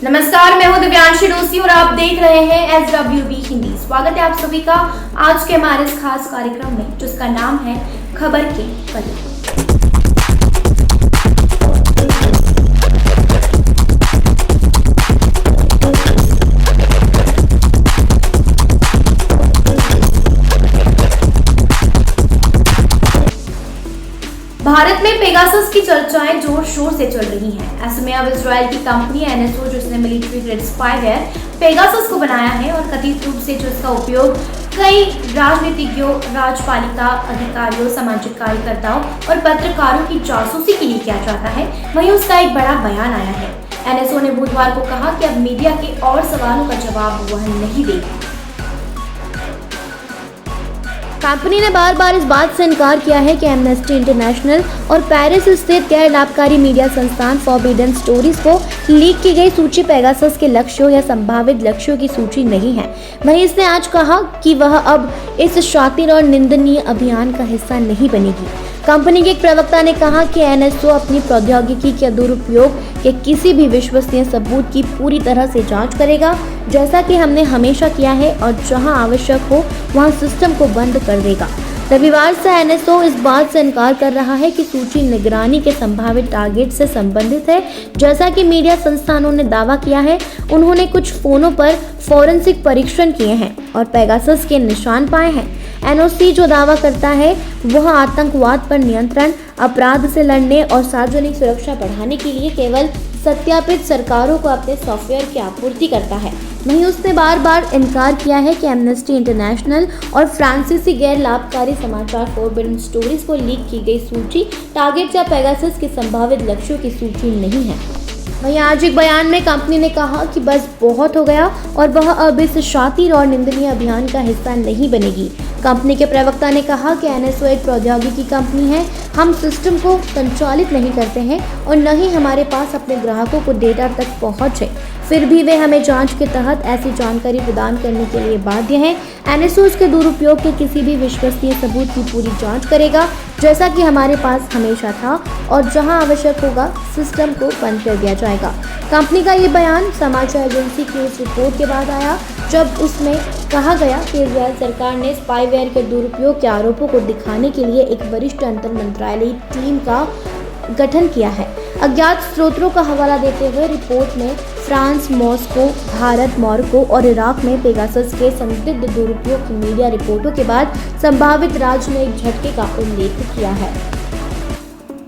नमस्कार, मैं हूं दिव्यांशी डोसी और आप देख रहे हैं SWB हिंदी। स्वागत है आप सभी का आज के हमारे इस खास कार्यक्रम में, जिसका नाम है खबर के पन्ने। भारत में पेगासस की चर्चाएं जोर शोर से चल रही हैं। ऐसे में अब इजराइल की कंपनी NSO, जिसने मिलिट्री ग्रेड स्पाईवेयर पेगासस को बनाया है और कथित रूप से जिसका उपयोग कई राजनीतिज्ञों, राजपालिका अधिकारियों, सामाजिक कार्यकर्ताओं और पत्रकारों की जासूसी के लिए किया जाता है, वहीं उसका एक बड़ा बयान आया है। NSO ने बुधवार को कहा कि अब मीडिया के और सवालों का जवाब वह नहीं देगी। कंपनी ने बार बार इस बात से इनकार किया है कि एमनेस्टी इंटरनेशनल और पेरिस स्थित गैर लाभकारी मीडिया संस्थान फॉरबिडन स्टोरीज को लीक की गई सूची पेगासस के लक्ष्यों या संभावित लक्ष्यों की सूची नहीं है। वहीं इसने आज कहा कि वह अब इस शातिर और निंदनीय अभियान का हिस्सा नहीं बनेगी। कंपनी के एक प्रवक्ता ने कहा कि NSO अपनी प्रौद्योगिकी के दुरुपयोग के किसी भी विश्वसनीय सबूत की पूरी तरह से जांच करेगा, जैसा कि हमने हमेशा किया है, और जहां आवश्यक हो वहां सिस्टम को बंद कर देगा। रविवार से NSO इस बात से इनकार कर रहा है कि सूची निगरानी के संभावित टारगेट से संबंधित है। जैसा कि मीडिया संस्थानों ने दावा किया है, उन्होंने कुछ फोनों पर फोरेंसिक परीक्षण किए हैं और पेगासस के निशान पाए हैं। NOC जो दावा करता है वह आतंकवाद पर नियंत्रण, अपराध से लड़ने और सार्वजनिक सुरक्षा बढ़ाने के लिए केवल सत्यापित सरकारों को अपने सॉफ्टवेयर की आपूर्ति करता है। वहीं उसने बार बार इनकार किया है कि एमनेस्टी इंटरनेशनल और फ्रांसीसी गैर लाभकारी समाचार फॉरबिडन स्टोरीज को लीक की गई सूची टारगेट या पेगासस के संभावित लक्ष्यों की सूची नहीं है। वहीं आज एक बयान में कंपनी ने कहा कि बस बहुत हो गया और वह अब इस शातिर और निंदनीय अभियान का हिस्सा नहीं बनेगी। कंपनी के प्रवक्ता ने कहा कि NSO एक प्रौद्योगिकी कंपनी है, हम सिस्टम को संचालित नहीं करते हैं और न ही हमारे पास अपने ग्राहकों को डेटा तक पहुंच है। फिर भी वे हमें जांच के तहत ऐसी जानकारी प्रदान करने के लिए बाध्य हैं। NSO इसके दुरुपयोग के किसी भी विश्वसनीय सबूत की पूरी जांच करेगा, जैसा कि हमारे पास हमेशा था, और जहां आवश्यक होगा सिस्टम को बंद कर दिया जाएगा। कंपनी का ये बयान समाचार एजेंसी की उस रिपोर्ट के बाद आया जब उसमें कहा गया कि इजराइल सरकार ने स्पाईवेयर के दुरुपयोग के आरोपों को दिखाने के लिए एक वरिष्ठ अंतर मंत्रालयी टीम का गठन किया है। अज्ञात स्रोतों का हवाला देते हुए रिपोर्ट में फ्रांस, मॉस्को, भारत, मोरक्को और इराक में पेगासस के संदिग्ध दुरुपयोग की मीडिया रिपोर्टों के बाद संभावित राजनयिक झटके का उल्लेख किया है।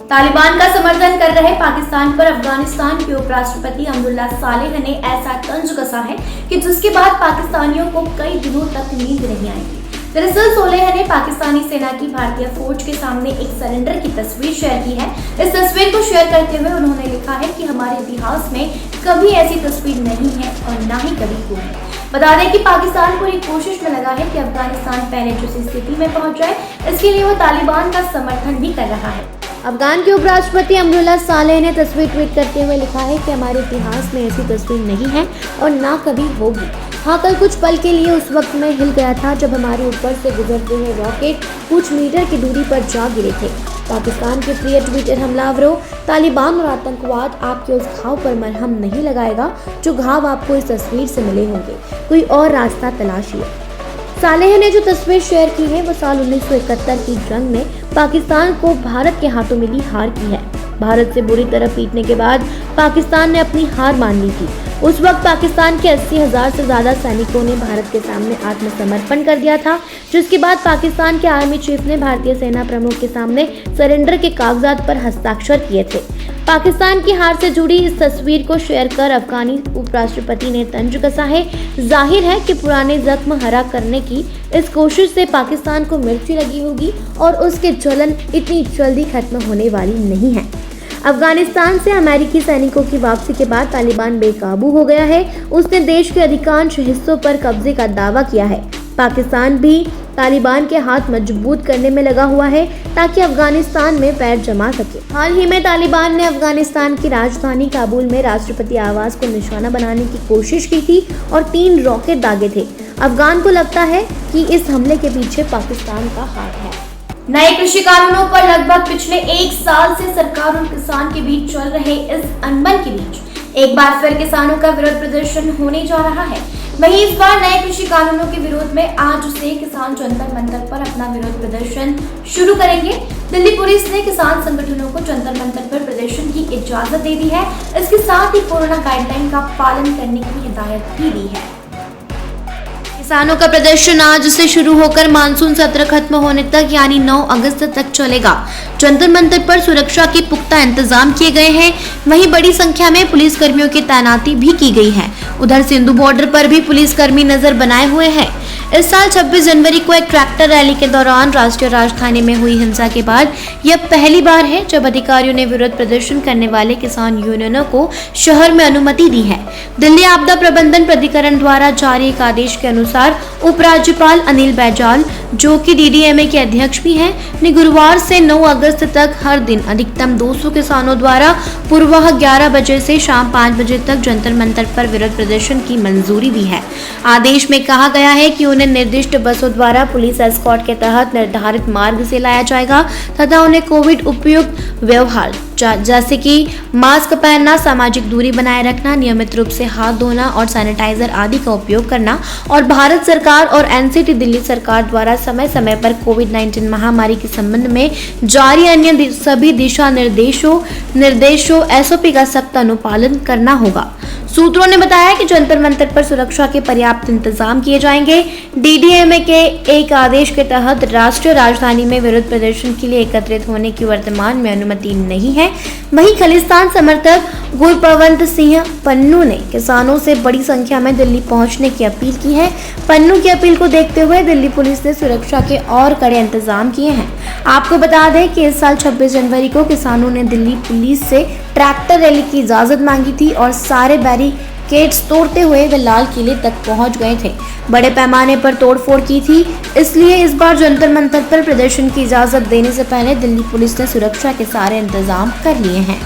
तालिबान का समर्थन कर रहे पाकिस्तान पर अफगानिस्तान के उपराष्ट्रपति अब्दुल्ला सालेह ने ऐसा तंज कसा है कि जिसके बाद पाकिस्तानियों को कई दिनों तक नींद नहीं आएगी। दरअसल सोलेह ने पाकिस्तानी सेना की भारतीय फौज के सामने एक सरेंडर की तस्वीर शेयर की है। इस तस्वीर को शेयर करते हुए उन्होंने लिखा है कि हमारे इतिहास में कभी ऐसी तस्वीर नहीं है और ना ही कभी होगी। बता दें कि पाकिस्तान पूरी कोशिश में लगा है कि अफगानिस्तान पहले जिस स्थिति में पहुंच जाए, इसके लिए वो तालिबान का समर्थन भी कर रहा है। अफगान के उपराष्ट्रपति अब्दुल्ला सालेह ने तस्वीर ट्वीट करते हुए लिखा है कि हमारे इतिहास में ऐसी तस्वीर नहीं है और ना कभी होगी। हाँ, कल कुछ पल के लिए उस वक्त में हिल गया था जब हमारे ऊपर से गुजरते हुए रॉकेट कुछ मीटर की दूरी पर जा गिरे थे। पाकिस्तान के प्रिय ट्विटर हमलावरों, तालिबान और आतंकवाद आपके उस घाव पर मरहम नहीं लगाएगा जो घाव आपको इस तस्वीर से मिले होंगे। कोई और रास्ता तलाशिए। सालेह ने जो तस्वीर शेयर की है वो साल 1971 की जंग में पाकिस्तान को भारत के हाथों मिली हार की है। भारत से बुरी तरह पीटने के बाद पाकिस्तान ने अपनी हार मान ली थी। उस वक्त पाकिस्तान के 80,000 से ज्यादा सैनिकों ने भारत के सामने आत्मसमर्पण कर दिया था, जिसके बाद पाकिस्तान के आर्मी चीफ ने भारतीय सेना प्रमुख के सामने सरेंडर के कागजात पर हस्ताक्षर किए थे। पाकिस्तान की हार से जुड़ी इस तस्वीर को शेयर कर अफगानी उपराष्ट्रपति ने तंज कसा है। जाहिर है कि पुराने जख्म हरा करने की इस कोशिश से पाकिस्तान को मिर्ची लगी होगी और उसके जलन इतनी जल्दी खत्म होने वाली नहीं है। अफगानिस्तान से अमेरिकी सैनिकों की वापसी के बाद तालिबान बेकाबू हो गया है। उसने देश के अधिकांश हिस्सों पर कब्जे का दावा किया है। पाकिस्तान भी तालिबान के हाथ मजबूत करने में लगा हुआ है ताकि अफगानिस्तान में पैर जमा सके। हाल ही में तालिबान ने अफगानिस्तान की राजधानी काबुल में राष्ट्रपति आवास को निशाना बनाने की कोशिश की थी और 3 रॉकेट दागे थे। अफगान को लगता है कि इस हमले के पीछे पाकिस्तान का हाथ है। नए कृषि कानूनों पर लगभग पिछले 1 साल से सरकार और किसान के बीच चल रहे इस अनबन के बीच एक बार फिर किसानों का विरोध प्रदर्शन होने जा रहा है। वहीं इस बार नए कृषि कानूनों के विरोध में आज से किसान जंतर मंतर पर अपना विरोध प्रदर्शन शुरू करेंगे। दिल्ली पुलिस ने किसान संगठनों को जंतर मंतर पर प्रदर्शन की इजाजत दे दी है। इसके साथ ही कोरोना गाइडलाइन का पालन करने की हिदायत भी दी है। किसानों का प्रदर्शन आज से शुरू होकर मानसून सत्र खत्म होने तक यानी 9 अगस्त तक चलेगा। जंतर मंतर पर सुरक्षा के पुख्ता इंतजाम किए गए हैं। वहीं बड़ी संख्या में पुलिस कर्मियों की तैनाती भी की गई है। उधर सिंधु बॉर्डर पर भी पुलिसकर्मी नजर बनाए हुए हैं। इस साल 26 जनवरी को एक ट्रैक्टर रैली के दौरान राष्ट्रीय राजधानी में हुई हिंसा के बाद यह पहली बार है जब अधिकारियों ने विरोध प्रदर्शन करने वाले किसान यूनियनों को शहर में अनुमति दी है। दिल्ली आपदा प्रबंधन प्राधिकरण द्वारा जारी एक आदेश के अनुसार उपराज्यपाल अनिल बैजल, जो कि डीडीएमए के अध्यक्ष भी हैं, ने गुरुवार से 9 अगस्त तक हर दिन अधिकतम 200 किसानों द्वारा पूर्वाह 11 बजे से शाम 5 बजे तक जंतर मंतर पर विरोध प्रदर्शन की मंजूरी दी है। आदेश में कहा गया है कि उन्हें निर्दिष्ट बसों द्वारा पुलिस एस्कॉर्ट के तहत निर्धारित मार्ग से लाया जाएगा तथा उन्हें कोविड उपयुक्त व्यवहार जैसे कि मास्क पहनना, सामाजिक दूरी बनाए रखना, नियमित रूप से हाथ धोना और सैनिटाइजर आदि का उपयोग करना और भारत सरकार और एनसीटी दिल्ली सरकार द्वारा समय समय पर कोविड-19 महामारी के संबंध में जारी अन्य सभी दिशा निर्देशों एसओपी का सख्त अनुपालन करना होगा। सूत्रों ने बताया कि जंतर मंतर पर सुरक्षा के पर्याप्त इंतजाम किए जाएंगे। डीडीएमए के एक आदेश के तहत राष्ट्रीय राजधानी में विरोध प्रदर्शन के लिए एकत्रित होने की वर्तमान में अनुमति नहीं है। वहीं खालिस्तान समर्थक गुरपवंत सिंह पन्नू ने किसानों से बड़ी संख्या में दिल्ली पहुंचने की अपील की है। पन्नू की अपील को देखते हुए दिल्ली पुलिस ने सुरक्षा के और कड़े इंतजाम किए हैं। आपको बता दें कि इस साल 26 जनवरी को किसानों ने दिल्ली पुलिस से ट्रैक्टर रैली की इजाजत मांगी थी और सारे बैरिकेड्स तोड़ते हुए वे लाल किले तक पहुंच गए थे। बड़े पैमाने पर तोड़फोड़ की थी, इसलिए इस बार जंतर मंतर पर प्रदर्शन की इजाजत देने से पहले दिल्ली पुलिस ने सुरक्षा के सारे इंतजाम कर लिए हैं।